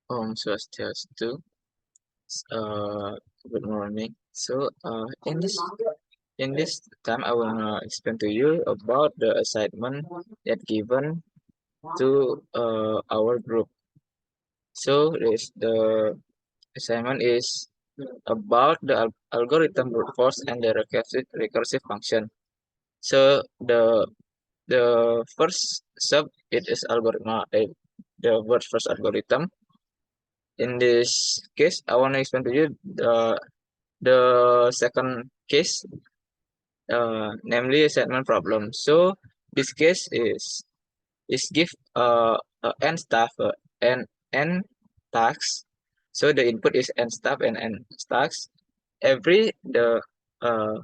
Om Swastiastu. Uh, Good morning. In this time, I will explain to you about the assignment that given to our group. The assignment is about the algorithm brute force and the recursive function. So the first sub it is algorithm. The word first algorithm. In this case, I want to explain to you the second case, namely assignment problem. So this case is give n staff n tasks. So the input is n staff and n tasks. Every the uh,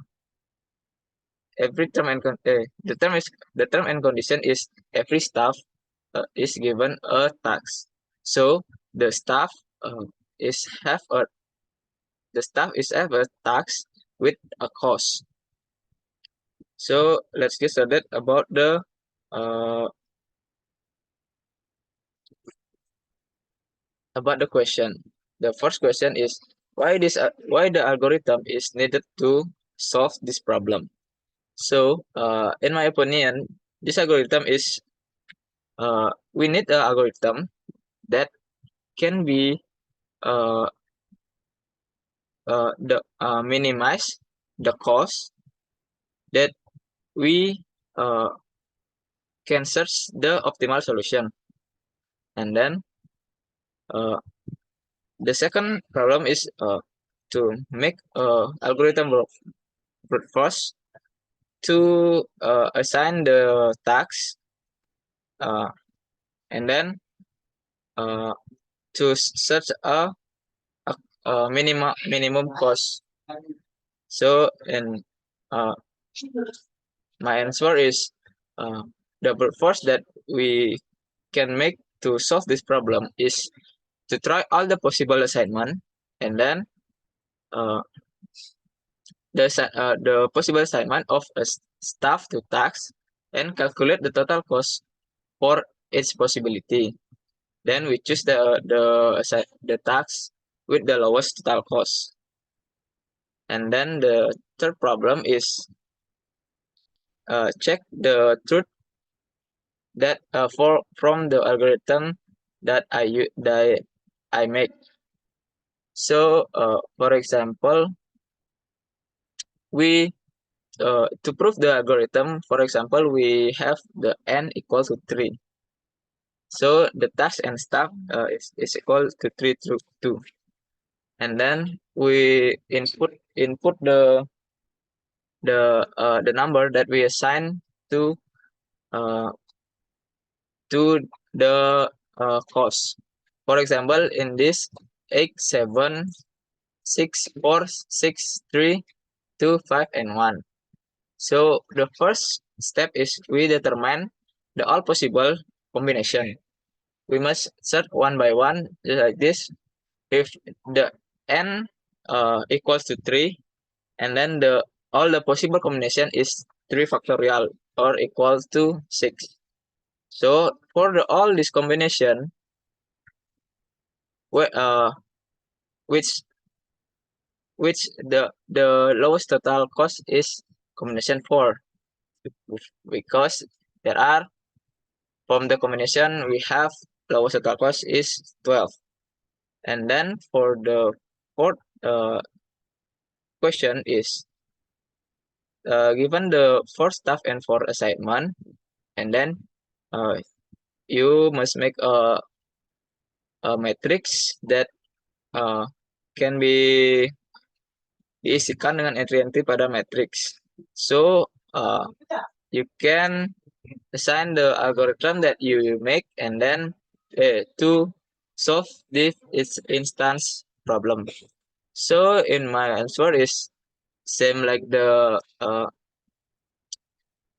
every term and the term and condition is every staff is given a task. So the staff uh, is have a the staff is have a task with a cost. So let's get started uh, about the question. The first question is why the algorithm is needed to solve this problem. So in my opinion, this algorithm is we need an algorithm that can be uh, the minimize the cost that we uh, can search the optimal solution. And then uh, the second problem is to make algorithm brute force to assign the tasks uh, and then uh, to search a minimum cost. So, and uh, my answer is uh, the brute force that we can make to solve this problem is to try all the possible assignment and then uh, the possible assignment of a staff to task and calculate the total cost for each possibility. Then we choose the task with the lowest total cost. And then the third problem is check the truth that from the algorithm that I make. So for example, we to prove the algorithm, for example, we have the n equal to 3. So the task and stuff is equal to 3 through 2. And then we input the number that we assign to uh, to the cost. For example, in this 8, 7, 6, 4, 6, 3, 2, 5, and 1. So the first step is we determine the all possible combination. We must search one by one just like this. If the n equals to 3, and then the all the possible combination is 3 factorial or equal to 6. So for all this combination, wh- uh, which which the lowest total cost is combination 4, because there are from the combination we have lowest total cost is 12. And then for the fourth question is given the four staff and four assignment, and then uh, you must make a matrix that uh, can diisikan dengan entry-entry pada matrix. So you can assign the algorithm that you make and then to solve this instance problem. So in my answer is same like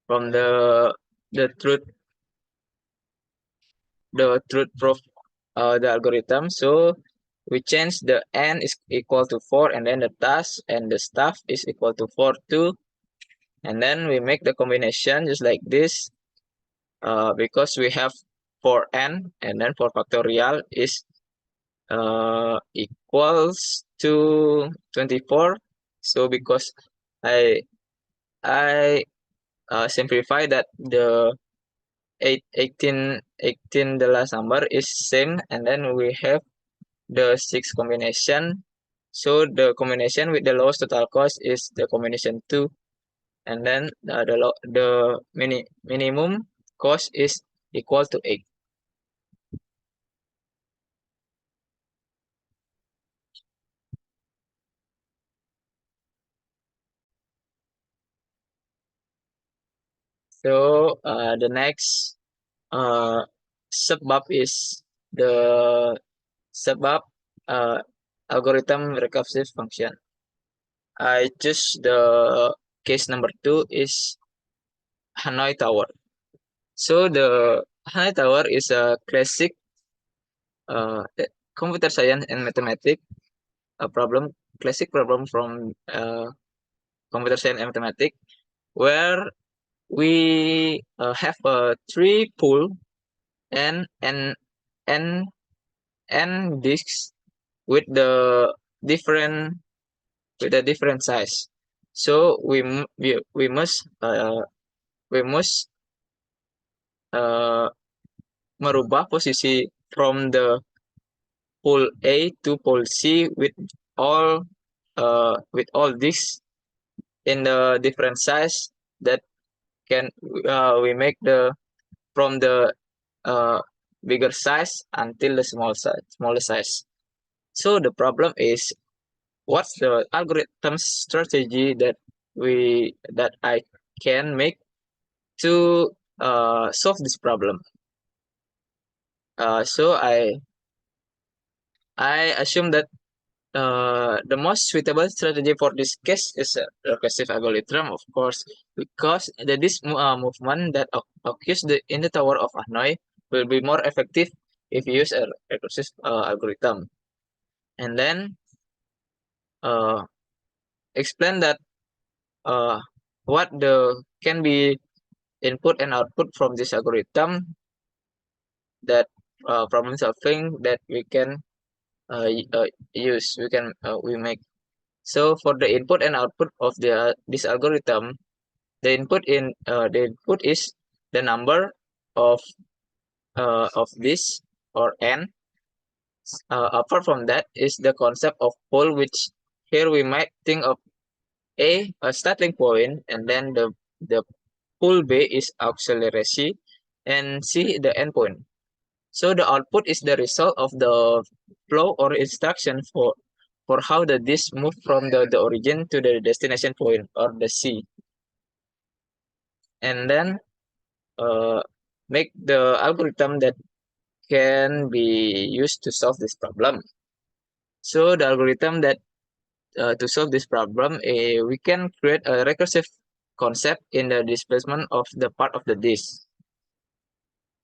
from the truth proof the algorithm. So we change the n is equal to 4 and then the task and the stuff is equal to 4 too. And then we make the combination just like this because we have 4n and then 4 factorial is equals to 24. So because I simplify that the 18, the last number is same, and then we have the 6 combination. So the combination with the lowest total cost is the combination 2, and then the minimum cost is equal to 8. So the next uh, subbab is the subbab uh, algorithm recursive function. I choose the case number 2 is Hanoi Tower. So the Hanoi Tower is a classic computer science and mathematics problem, classic problem from computer science and mathematics, where we have a three pool and n n disks with the different size. So we must uh, merubah posisi from the pool A to pool C with all this in the different size that can we make the from the uh, bigger size until the smaller size. So the problem is, what's the algorithm strategy that I can make to solve this problem? So I assume that the most suitable strategy for this case is a recursive algorithm, of course, because movement that occurs in the Tower of Hanoi will be more effective if you use a recursive algorithm. And then uh, explain that uh, what the can be input and output from this algorithm, that problem solving that we can use we make. So for the input and output of this algorithm, the input is the number of this, or n. Apart from that is the concept of pole, which here we might think of a starting point, and then the pole B is acceleration, and C the endpoint. So the output is the result of the flow or instruction for how the disk move from the origin to the destination point, or the C. And then uh, make the algorithm that can be used to solve this problem. So the algorithm that to solve this problem, we can create a recursive concept in the displacement of the part of the disk.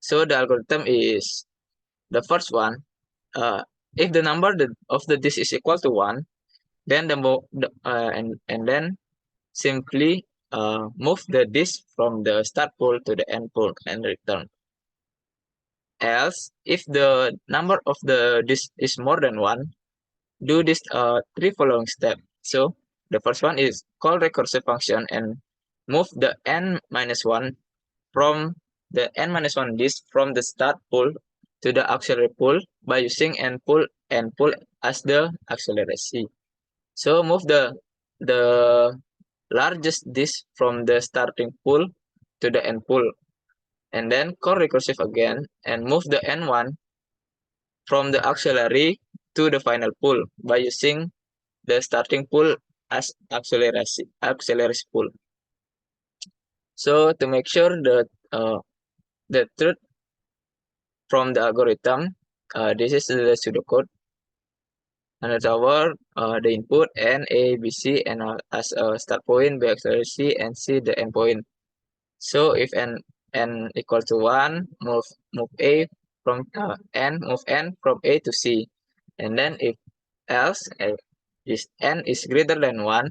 So the algorithm is the first one. If the number of the disk is equal to 1, then and then simply move the disk from the start pole to the end pole and return. Else, if the number of the disk is more than 1, do this three following steps. So the first one is call recursive function and move the n minus 1 from the n minus 1 disk from the start pole to the auxiliary pole by using n pull as the acceleration. So move the largest disk from the starting pole to the end pole, and then call recursive again and move the n1 from the auxiliary to the final pole by using the starting pole as acceleration pole. So to make sure the truth from the algorithm, this is the pseudocode. And the tower, the input n, a, b, c, and as a start point, b acceleration, and c the endpoint. So if n equal to 1, move a from move n from a to c, and then if else this n is greater than 1,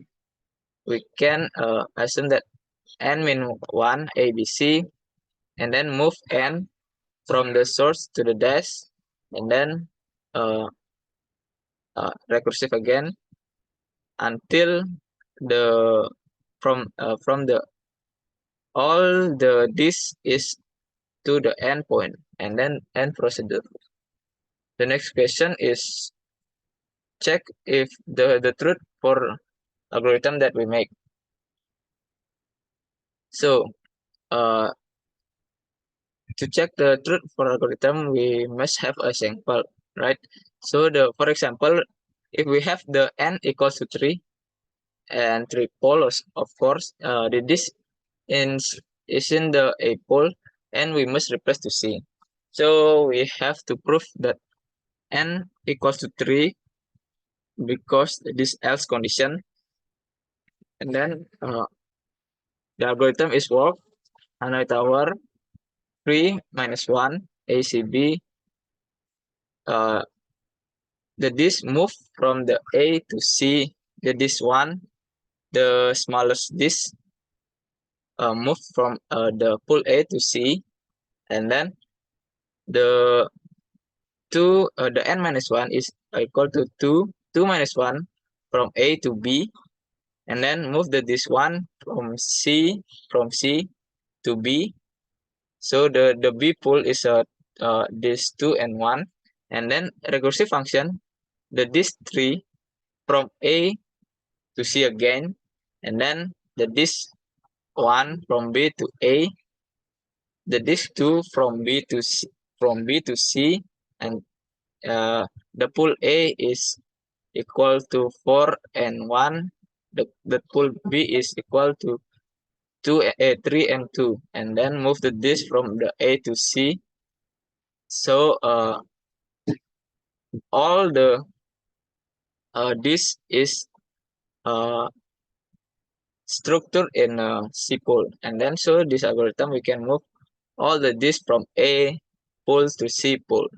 we can assume that n min 1 ABC, and then move n from the source to the dash, and then uh, recursive again until the from the all the this is to the endpoint, and then end procedure. The next question is check if the truth for algorithm that we make. So uh, to check the truth for algorithm, we must have a sample, right? So for example, if we have the n equals to 3 and 3 poles, of course, this in, is in the a pole, and we must replace to c. So we have to prove that n equals to 3 because this else condition, and then the algorithm is work Hanoi Tower 3 minus 1 ACB. Uh, the disk move from the A to C. The disk 1, the smallest disk, move from the pool A to C, and then the the n minus 1 is equal to 2 minus 1 from A to B, and then move the disk 1 from C to B. So the B pool is this 2 and 1, and then recursive function, the disk 3 from A to C again, and then the disk 1 from B to A, the disk 2 from B to C, and the pool A is equal to 4 and 1. The pool B is equal to 3 and 2, and then move the disk from the A to C. So all the this is uh, structured in a C pool, and then so this algorithm we can move all the disk from A pool to C pool,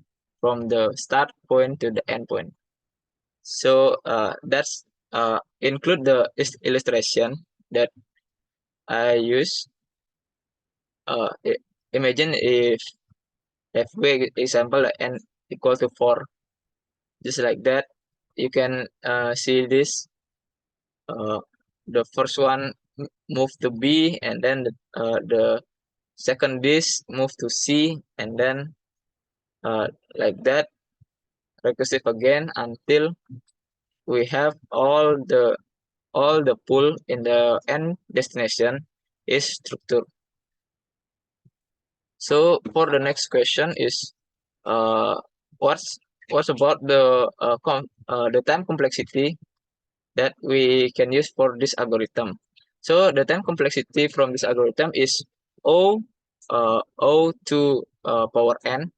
from the start point to the end point. So that's include the illustration that I use. Imagine if we example like n equal to 4, just like that. You can see this. The first one move to B, and then the second disk move to C, and then like that recursive again until we have all the pool in the end destination is structure. So for the next question is uh, what's about the time complexity that we can use for this algorithm. So the time complexity from this algorithm is O to power n.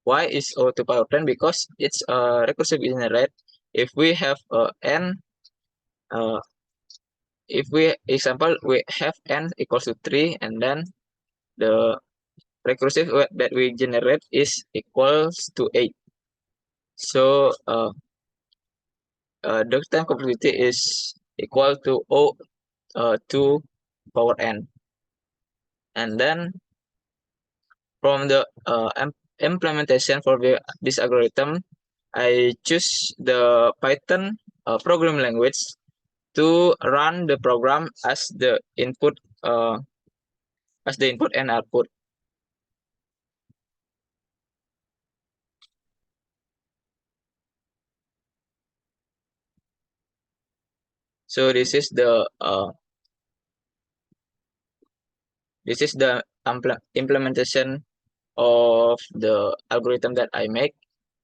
Why is O to power n? Because it's recursive generate. If we have n, uh, if we example we have n equals to 3, and then the recursive that we generate is equals to 8. So the time complexity is equal to O to power n. And then from the implementation for this algorithm, I choose the Python programming language to run the program as the input and output. So this is the implementation of the algorithm that I make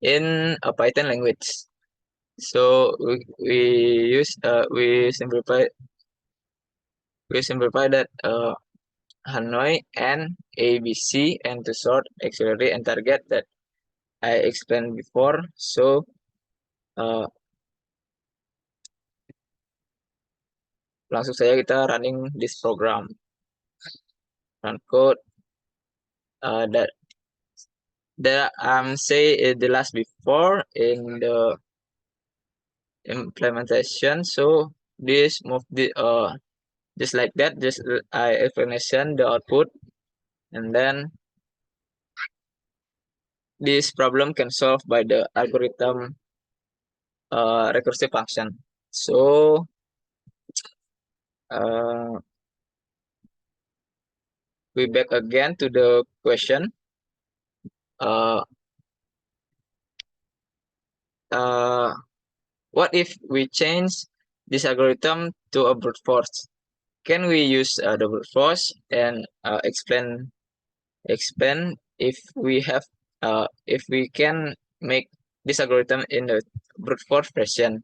in a Python language. So we simplify that Hanoi and ABC, and to sort auxiliary and target that I explained before. So langsung saja kita running this program, run code that say the last before in the implementation. So this move the just like that, just I explanation the output, and then this problem can solve by the algorithm recursive function. So uh, we back again to the question. Uh, uh, what if we change this algorithm to a brute force? Can we use the brute force and explain if we can make this algorithm in the brute force version?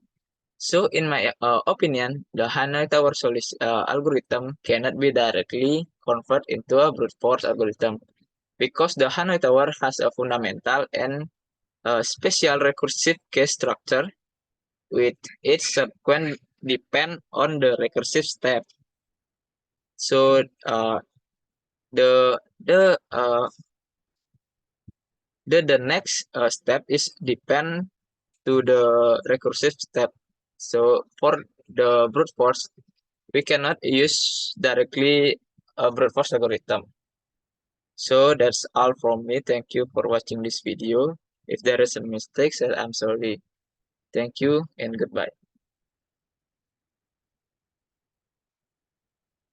So, in my opinion, the Hanoi Tower algorithm cannot be directly converted into a brute force algorithm because the Hanoi Tower has a fundamental and special recursive case structure with each subsequent depend on the recursive step. So, the the uh, the next step is depend to the recursive step. So, for the brute force, we cannot use directly a brute force algorithm. So that's all from me. Thank you for watching this video. If there is a mistake, I'm sorry. Thank you and goodbye.